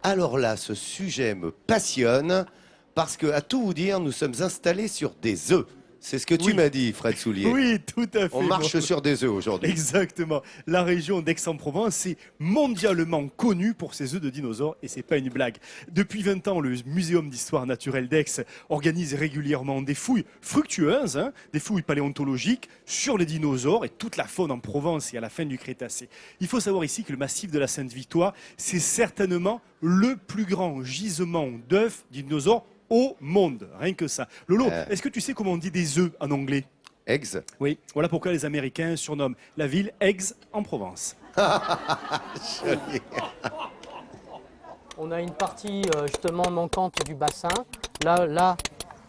Alors là, ce sujet me passionne parce que, à tout vous dire, nous sommes installés sur des œufs. C'est ce que tu m'as dit, Fred Soulier. Oui, tout à fait. On marche sur des œufs aujourd'hui. Exactement. La région d'Aix-en-Provence est mondialement connue pour ses œufs de dinosaures et c'est pas une blague. Depuis 20 ans, le Muséum d'histoire naturelle d'Aix organise régulièrement des fouilles fructueuses, des fouilles paléontologiques sur les dinosaures et toute la faune en Provence et à la fin du Crétacé. Il faut savoir ici que le massif de la Sainte-Victoire, c'est certainement le plus grand gisement d'œufs de dinosaures au monde, rien que ça. Lolo, est-ce que tu sais comment on dit des œufs en anglais? Eggs. Oui, voilà pourquoi les Américains surnomment la ville Aix en Provence. On a une partie justement manquante du bassin. Là,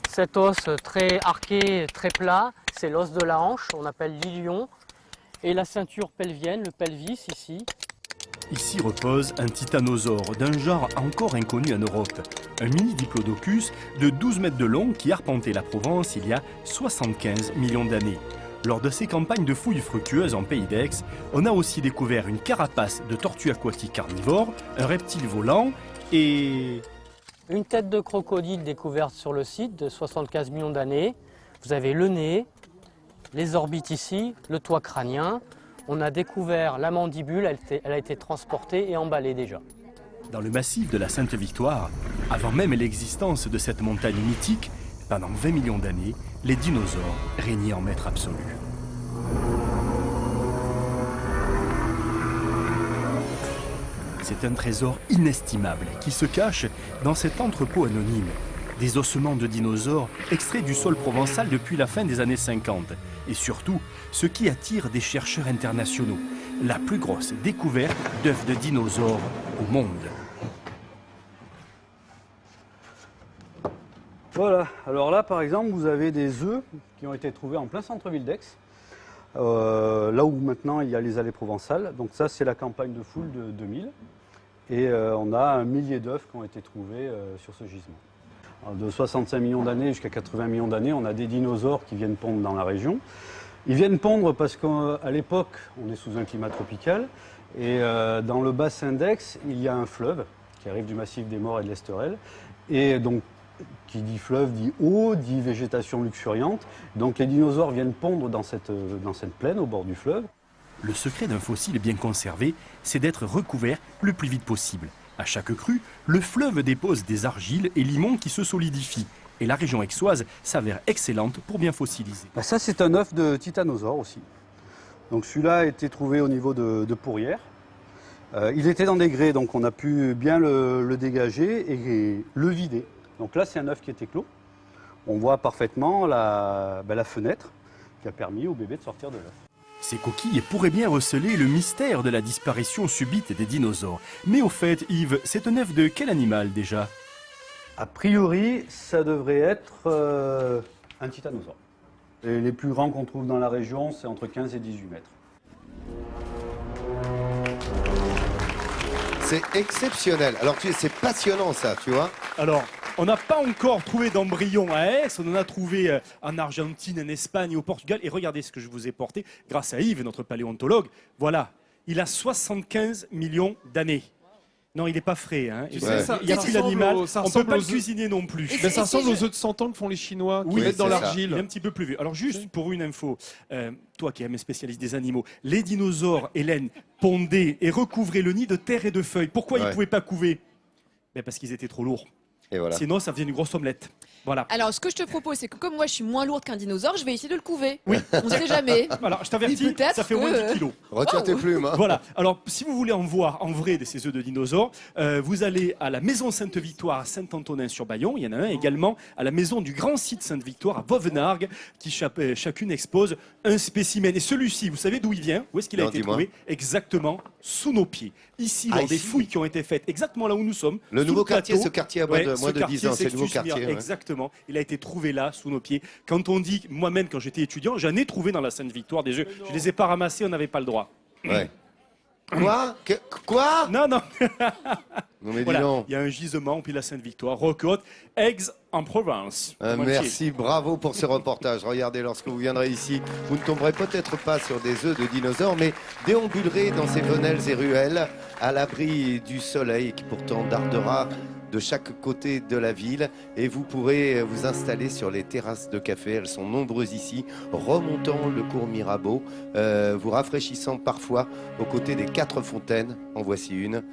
cet os très arqué, très plat, c'est l'os de la hanche, on appelle l'ilion. Et la ceinture pelvienne, le pelvis ici. Ici repose un titanosaure d'un genre encore inconnu en Europe. Un mini diplodocus de 12 mètres de long qui arpentait la Provence il y a 75 millions d'années. Lors de ces campagnes de fouilles fructueuses en pays d'Aix, on a aussi découvert une carapace de tortue aquatique carnivore, un reptile volant et... Une tête de crocodile découverte sur le site de 75 millions d'années. Vous avez le nez, les orbites ici, le toit crânien. On a découvert la mandibule, elle a été transportée et emballée déjà. Dans le massif de la Sainte-Victoire, avant même l'existence de cette montagne mythique, pendant 20 millions d'années, les dinosaures régnaient en maître absolu. C'est un trésor inestimable qui se cache dans cet entrepôt anonyme. Des ossements de dinosaures extraits du sol provençal depuis la fin des années 50. Et surtout, ce qui attire des chercheurs internationaux, la plus grosse découverte d'œufs de dinosaures au monde. Voilà, alors là par exemple vous avez des œufs qui ont été trouvés en plein centre-ville d'Aix, là où maintenant il y a les allées provençales. Donc ça c'est la campagne de foule de 2000 et on a 1 millier d'œufs qui ont été trouvés sur ce gisement. Alors, de 65 millions d'années jusqu'à 80 millions d'années, on a des dinosaures qui viennent pondre dans la région. Ils viennent pondre parce qu'à l'époque on est sous un climat tropical et dans le bassin d'Aix il y a un fleuve qui arrive du massif des Maures et de l'Esterel et donc qui dit fleuve, dit eau, dit végétation luxuriante. Donc les dinosaures viennent pondre dans cette plaine au bord du fleuve. Le secret d'un fossile bien conservé, c'est d'être recouvert le plus vite possible. À chaque crue, le fleuve dépose des argiles et limons qui se solidifient. Et la région aixoise s'avère excellente pour bien fossiliser. Ça c'est un œuf de titanosaure aussi. Donc celui-là a été trouvé au niveau de Pourrières. Il était dans des grès, donc on a pu bien le dégager et le vider. Donc là, c'est un œuf qui était clos. On voit parfaitement la fenêtre qui a permis au bébé de sortir de l'œuf. Ces coquilles pourraient bien receler le mystère de la disparition subite des dinosaures. Mais au fait, Yves, c'est un œuf de quel animal déjà? A priori, ça devrait être un titanosaure. Et les plus grands qu'on trouve dans la région, c'est entre 15 et 18 mètres. C'est exceptionnel. Alors, c'est passionnant ça, tu vois. Alors, on n'a pas encore trouvé d'embryon à Aix, on en a trouvé en Argentine, en Espagne et au Portugal. Et regardez ce que je vous ai porté grâce à Yves, notre paléontologue. Voilà, il a 75 millions d'années. Non, il n'est pas frais. Hein. Il n'y a plus l'animal. On ne peut pas le cuisiner non plus. Mais ça ressemble aux œufs de 100 ans que font les Chinois, qui mettent dans l'argile. Il est un petit peu plus vieux. Alors juste pour une info, toi qui es un spécialiste des animaux, les dinosaures, Hélène, pondaient et recouvraient le nid de terre et de feuilles. Pourquoi ils ne pouvaient pas couver? Parce qu'ils étaient trop lourds. Et voilà. Sinon, ça faisait une grosse omelette. Voilà. Alors, ce que je te propose, c'est que comme moi, je suis moins lourde qu'un dinosaure, je vais essayer de le couver. Oui. On ne sait jamais. Alors, je t'avertis, ça fait au moins 10 kilos. Retiens tes plumes. Hein. Voilà. Alors, si vous voulez en voir en vrai de ces œufs de dinosaures, vous allez à la maison Sainte-Victoire à Saint-Antonin-sur-Bayon. Il y en a un également à la maison du grand site Sainte-Victoire à Vauvenargues, qui chacune expose un spécimen. Et celui-ci, vous savez d'où il vient? Où est-ce qu'il a été trouvé? Exactement sous nos pieds. Ici, lors des fouilles qui ont été faites, exactement là où nous sommes. Le nouveau quartier, ce quartier à moins de 10 ans, c'est le nouveau quartier. Exactement. Il a été trouvé là, sous nos pieds. Quand on dit, moi-même, quand j'étais étudiant, j'en ai trouvé dans la Sainte-Victoire des œufs. Je ne les ai pas ramassés, on n'avait pas le droit. Ouais. Quoi Quoi Non, non. Non mais dis Voilà, donc. il y a un gisement, puis la Sainte-Victoire, Roquehaute, Aigues en Provence. Merci, bravo pour ce reportage. Regardez, lorsque vous viendrez ici, vous ne tomberez peut-être pas sur des œufs de dinosaures, mais déambulerez dans ces venelles et ruelles à l'abri du soleil qui pourtant dardera de chaque côté de la ville, et vous pourrez vous installer sur les terrasses de café. Elles sont nombreuses ici, remontant le cours Mirabeau, vous rafraîchissant parfois aux côtés des 4 fontaines. En voici une.